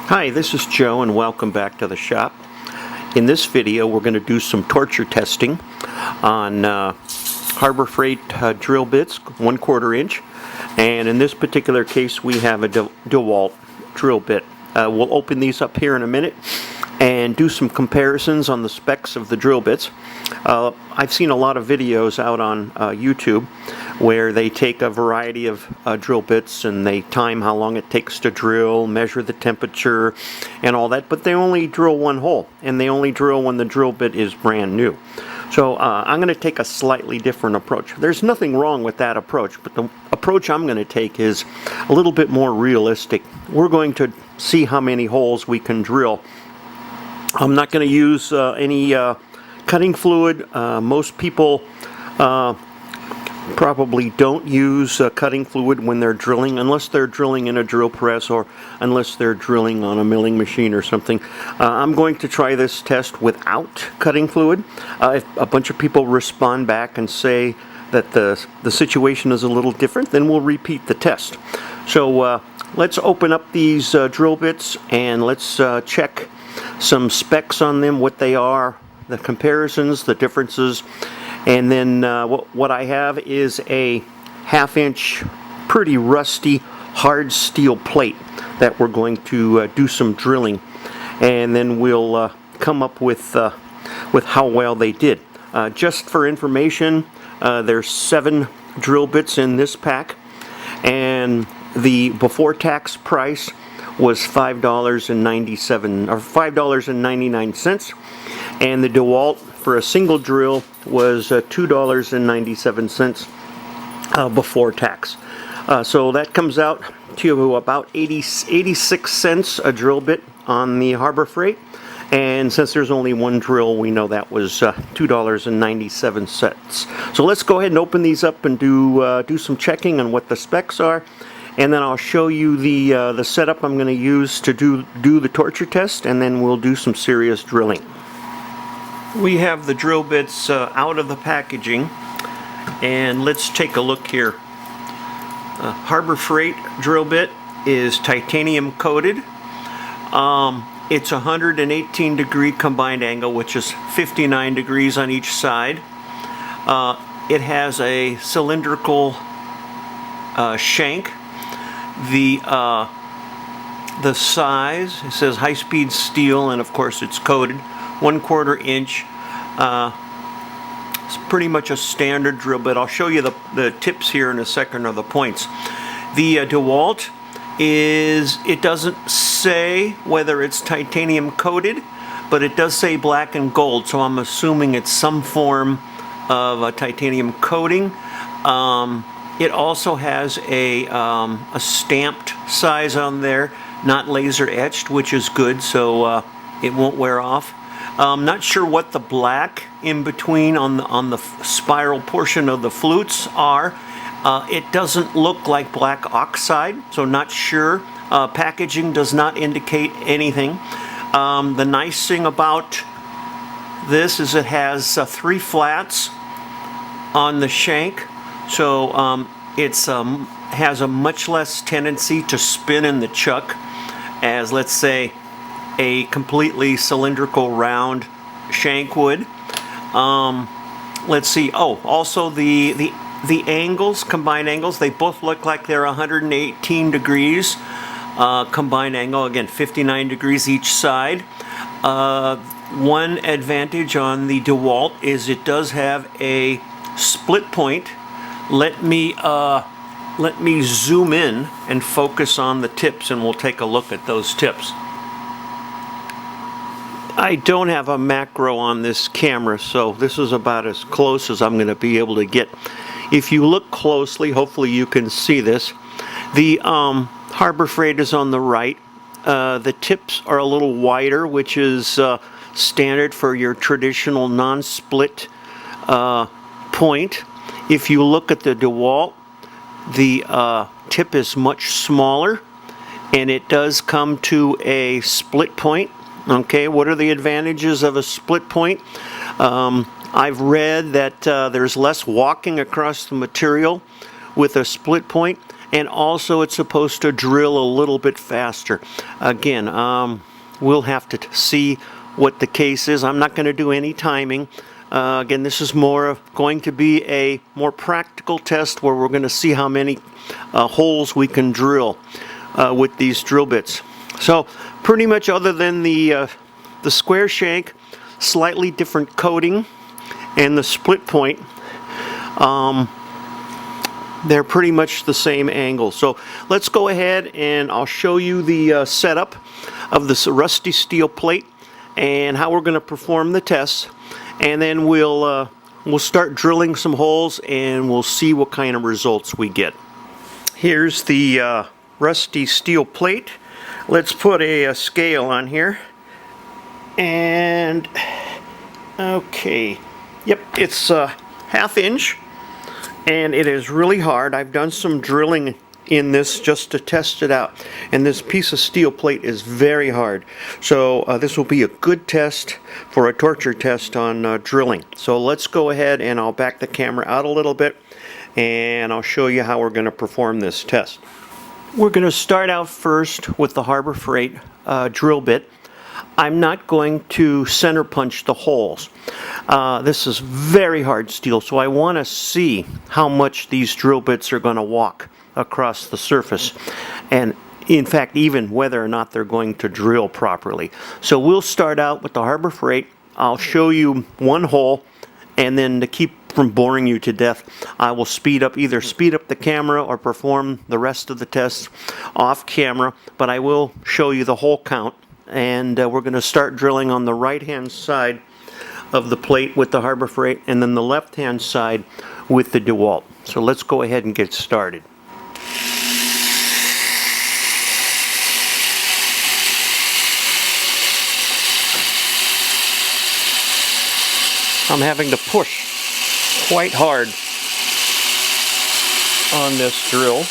Hi, this is Joe and welcome back to the shop. In this video we're going to do some torture testing on Harbor Freight drill bits, 1/4 inch, and in this particular case we have a Dewalt drill bit. We'll open these up here in a minute and do some comparisons on the specs of the drill bits. I've seen a lot of videos out on YouTube where they take a variety of drill bits and they time how long it takes to drill, measure the temperature and all that, but they only drill one hole and they only drill when the drill bit is brand new. So I'm going to take a slightly different approach. There's nothing wrong with that approach, but the approach I'm going to take is a little bit more realistic. We're going to see how many holes we can drill. I'm not going to use any cutting fluid. Most people probably don't use cutting fluid when they're drilling, unless they're drilling in a drill press or unless they're drilling on a milling machine or something. I'm going to try this test without cutting fluid. If a bunch of people respond back and say that the situation is a little different, then we'll repeat the test. So let's open up these drill bits and let's check some specs on them, what they are, the comparisons, the differences, and then what I have is a 1/2 inch pretty rusty hard steel plate that we're going to do some drilling, and then we'll come up with how well they did. Just for information, there's 7 drill bits in this pack, and the before tax price was $5.99, and the Dewalt for a single drill was $2.97 before tax. So that comes out to about 86 cents a drill bit on the Harbor Freight, and since there's only one drill, we know that was $2.97. So let's go ahead and open these up and do some checking on what the specs are. And then I'll show you the setup I'm going to use to do the torture test, and then we'll do some serious drilling. We have the drill bits out of the packaging, and let's take a look here. Harbor Freight drill bit is titanium coated. It's 118 degree combined angle, which is 59 degrees on each side. It has a cylindrical shank. The size, it says high-speed steel, and of course it's coated 1/4 inch. It's pretty much a standard drill bit. I'll show you the tips here in a second, or the points. The Dewalt it doesn't say whether it's titanium coated, but it does say black and gold, so I'm assuming it's some form of a titanium coating. It also has a stamped size on there, not laser etched, which is good, so it won't wear off. I'm not sure what the black in between on the spiral portion of the flutes are. It doesn't look like black oxide, so not sure. Packaging does not indicate anything. The nice thing about this is it has 3 flats on the shank. So it has a much less tendency to spin in the chuck as, let's say, a completely cylindrical round shank would. Let's see. Oh, also the angles, combined angles, they both look like they're 118 degrees combined angle. Again, 59 degrees each side. One advantage on the Dewalt is it does have a split point. Let me zoom in and focus on the tips, and we'll take a look at those tips. I don't have a macro on this camera, so this is about as close as I'm going to be able to get. If you look closely, hopefully you can see this. The Harbor Freight is on the right. The tips are a little wider, which is standard for your traditional non-split point. If you look at the Dewalt, the tip is much smaller, and it does come to a split point. Okay, what are the advantages of a split point? I've read that there's less walking across the material with a split point, and also it's supposed to drill a little bit faster. Again, we'll have to see what the case is. I'm not going to do any timing. Again, this is going to be a more practical test where we're going to see how many holes we can drill with these drill bits. So pretty much, other than the square shank, slightly different coating, and the split point, they're pretty much the same angle. So let's go ahead and I'll show you the setup of this rusty steel plate and how we're going to perform the tests, and then we'll start drilling some holes and we'll see what kind of results we get. Here's the rusty steel plate. Let's put a scale on here, and okay, yep, it's ½ inch, and it is really hard. I've done some drilling in this just to test it out, and this piece of steel plate is very hard. So this will be a good test for a torture test on drilling. So let's go ahead and I'll back the camera out a little bit and I'll show you how we're going to perform this test. We're going to start out first with the Harbor Freight drill bit. I'm not going to center punch the holes. This is very hard steel, so I want to see how much these drill bits are going to walk across the surface, and in fact even whether or not they're going to drill properly. So we'll start out with the Harbor Freight. I'll show you one hole, and then to keep from boring you to death, I will either speed up the camera or perform the rest of the tests off camera, but I will show you the hole count. And we're going to start drilling on the right hand side of the plate with the Harbor Freight, and then the left hand side with the Dewalt. So let's go ahead and get started. I'm having to push quite hard on this drill.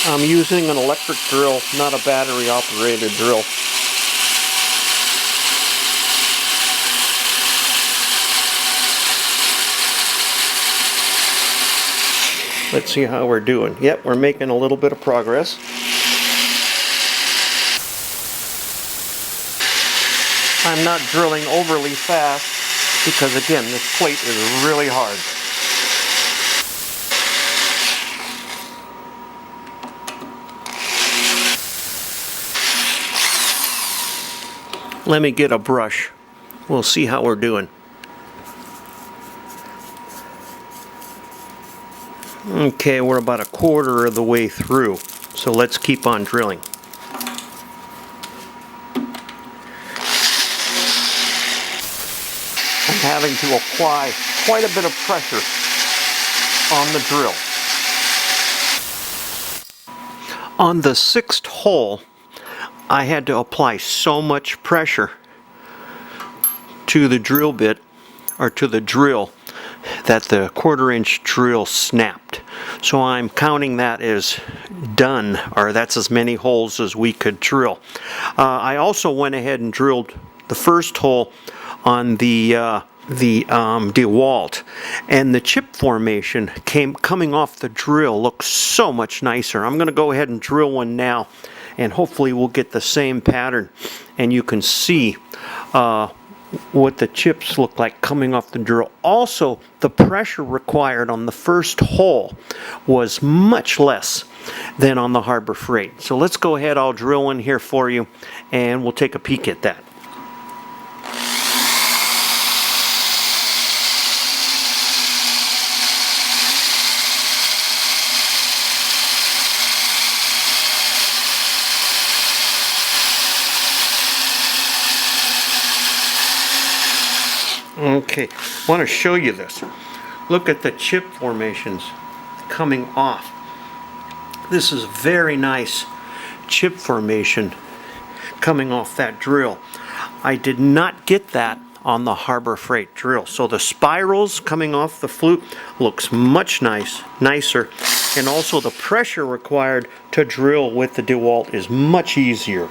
I'm using an electric drill, not a battery operated drill. Let's see how we're doing. Yep, we're making a little bit of progress. I'm not drilling overly fast because, again, this plate is really hard. Let me get a brush. We'll see how we're doing. Okay, we're about a quarter of the way through, so let's keep on drilling. I'm having to apply quite a bit of pressure on the drill. On the 6th hole, I had to apply so much pressure to the drill bit, or to the drill, that the 1/4 inch drill snapped. So I'm counting that as done, or that's as many holes as we could drill. I also went ahead and drilled the first hole on the Dewalt, and the chip formation coming off the drill looks so much nicer. I'm going to go ahead and drill one now, and hopefully we'll get the same pattern, and you can see what the chips look like coming off the drill. Also, the pressure required on the first hole was much less than on the Harbor Freight. So let's go ahead, I'll drill one here for you, and we'll take a peek at that. Okay, I want to show you this. Look at the chip formations coming off. This is very nice chip formation coming off that drill. I did not get that on the Harbor Freight drill. So the spirals coming off the flute looks much nicer, and also the pressure required to drill with the Dewalt is much easier.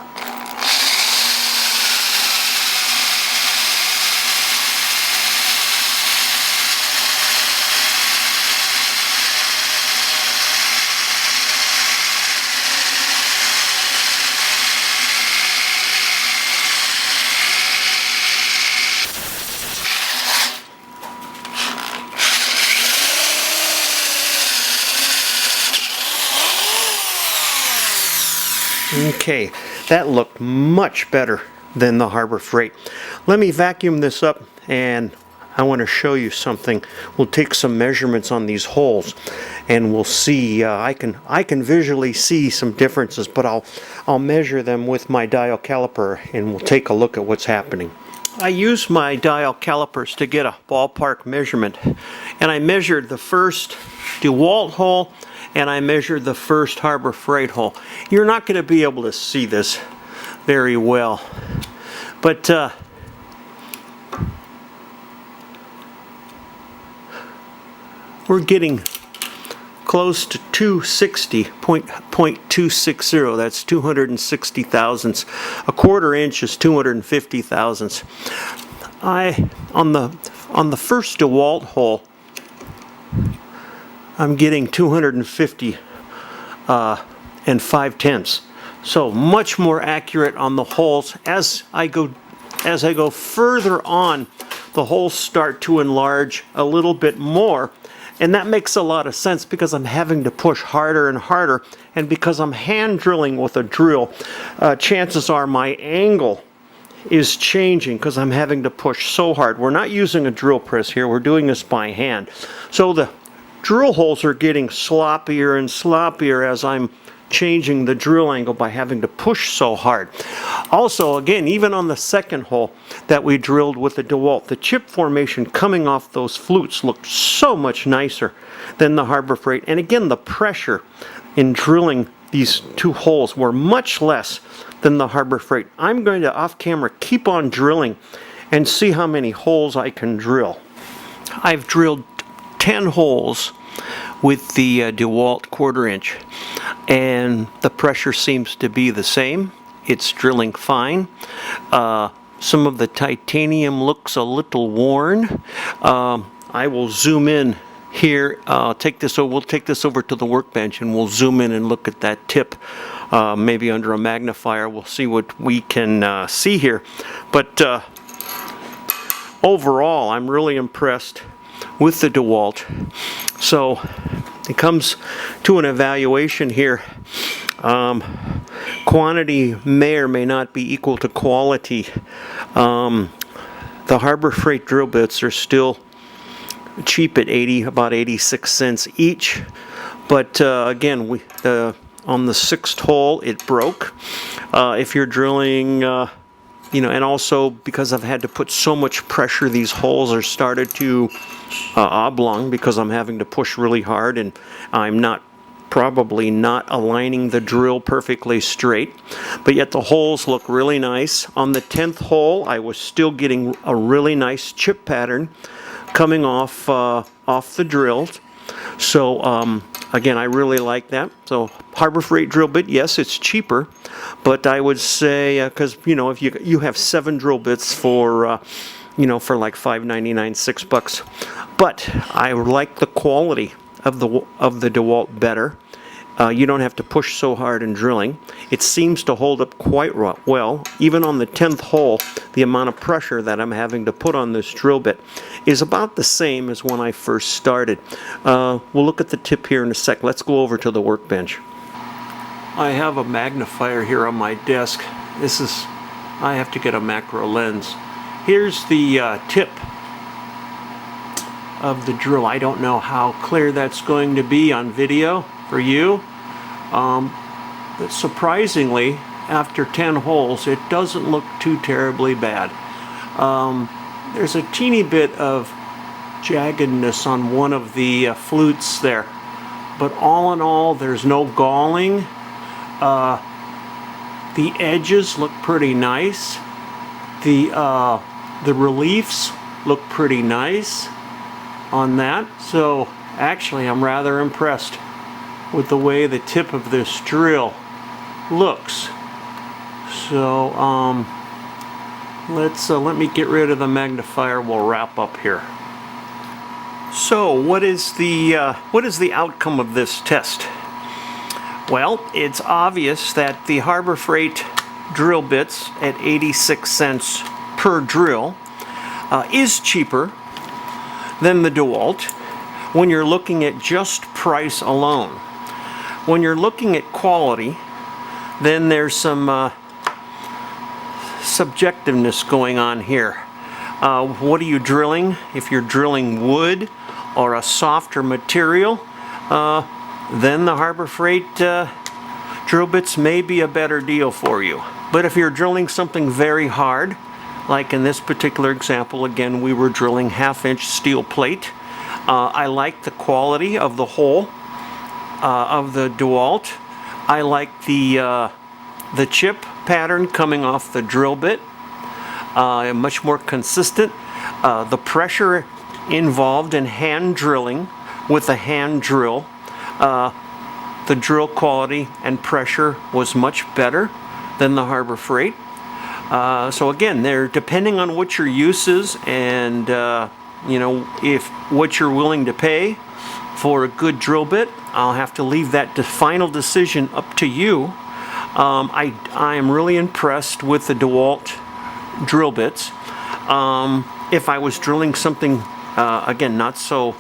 Okay, that looked much better than the Harbor Freight. Let me vacuum this up, and I want to show you something. We'll take some measurements on these holes, and we'll see. I can visually see some differences, but I'll measure them with my dial caliper, and we'll take a look at what's happening. I use my dial calipers to get a ballpark measurement, and I measured the first Dewalt hole, and I measured the first Harbor Freight hole. You're not going to be able to see this very well, but we're getting close to 260.260. That's 260 thousandths. A quarter inch is 250 thousandths. On the first Dewalt hole, I'm getting 250 and 5/10. So much more accurate on the holes. As I go further on, the holes start to enlarge a little bit more. And that makes a lot of sense because I'm having to push harder and harder, and because I'm hand drilling with a drill, chances are my angle is changing because I'm having to push so hard. We're not using a drill press here, we're doing this by hand. So the drill holes are getting sloppier and sloppier as I'm changing the drill angle by having to push so hard. Also, again, even on the second hole that we drilled with the Dewalt, the chip formation coming off those flutes looked so much nicer than the Harbor Freight. And again, the pressure in drilling these two holes were much less than the Harbor Freight. I'm going to, off camera, keep on drilling and see how many holes I can drill. I've drilled 10 holes with the Dewalt quarter inch, and the pressure seems to be the same. It's drilling fine. Some of the titanium looks a little worn. I will zoom in here. We'll take this over to the workbench, and we'll zoom in and look at that tip. Maybe under a magnifier, we'll see what we can see here. But overall, I'm really impressed with the Dewalt. So it comes to an evaluation here. Quantity may or may not be equal to quality. The Harbor Freight drill bits are still cheap at about 86 cents each. But again, on the sixth hole, it broke. If you're drilling, and also because I've had to put so much pressure, these holes are started to oblong because I'm having to push really hard, and I'm probably not aligning the drill perfectly straight. But yet the holes look really nice. On the 10th hole, I was still getting a really nice chip pattern coming off the drills. So again, I really like that. So Harbor Freight drill bit, yes, it's cheaper, but I would say because if you have 7 drill bits for for like $5.99, $6, but I like the quality of the DeWalt better. You don't have to push so hard in drilling. It seems to hold up quite well. Even on the 10th hole, the amount of pressure that I'm having to put on this drill bit is about the same as when I first started. We'll look at the tip here in a sec. Let's go over to the workbench. I have a magnifier here on my desk. I have to get a macro lens. Here's the tip of the drill. I don't know how clear that's going to be on video for you. But surprisingly, after 10 holes, it doesn't look too terribly bad. There's a teeny bit of jaggedness on one of the flutes there, but all in all, there's no galling. The edges look pretty nice. The reliefs look pretty nice on that. So actually, I'm rather impressed with the way the tip of this drill looks. So let me get rid of the magnifier. We'll wrap up here. So what is the outcome of this test? Well, it's obvious that the Harbor Freight drill bits at 86 cents per drill is cheaper than the Dewalt when you're looking at just price alone. When you're looking at quality, then there's some subjectiveness going on here. What are you drilling? If you're drilling wood or a softer material, then the Harbor Freight drill bits may be a better deal for you. But if you're drilling something very hard, like in this particular example, again, we were drilling 1/2-inch steel plate. I like the quality of the hole of the Dewalt. I like the chip pattern coming off the drill bit, much more consistent. The pressure involved in hand drilling with a hand drill, the drill quality and pressure was much better than the Harbor Freight. So again, they're depending on what your use is and if what you're willing to pay for a good drill bit. I'll have to leave that final decision up to you. I am really impressed with the Dewalt drill bits. If I was drilling something again not so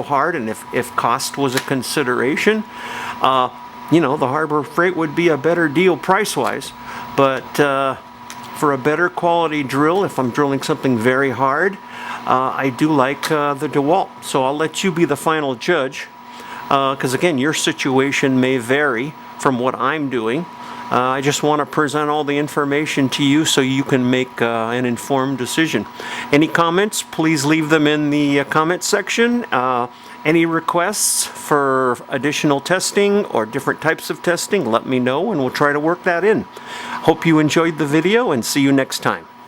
hard, and if cost was a consideration, the Harbor Freight would be a better deal price-wise. But for a better quality drill, if I'm drilling something very hard, I do like the Dewalt. So I'll let you be the final judge, because again, your situation may vary from what I'm doing. I just want to present all the information to you so you can make an informed decision. Any comments, please leave them in the comment section. Any requests for additional testing or different types of testing, let me know and we'll try to work that in. Hope you enjoyed the video and see you next time.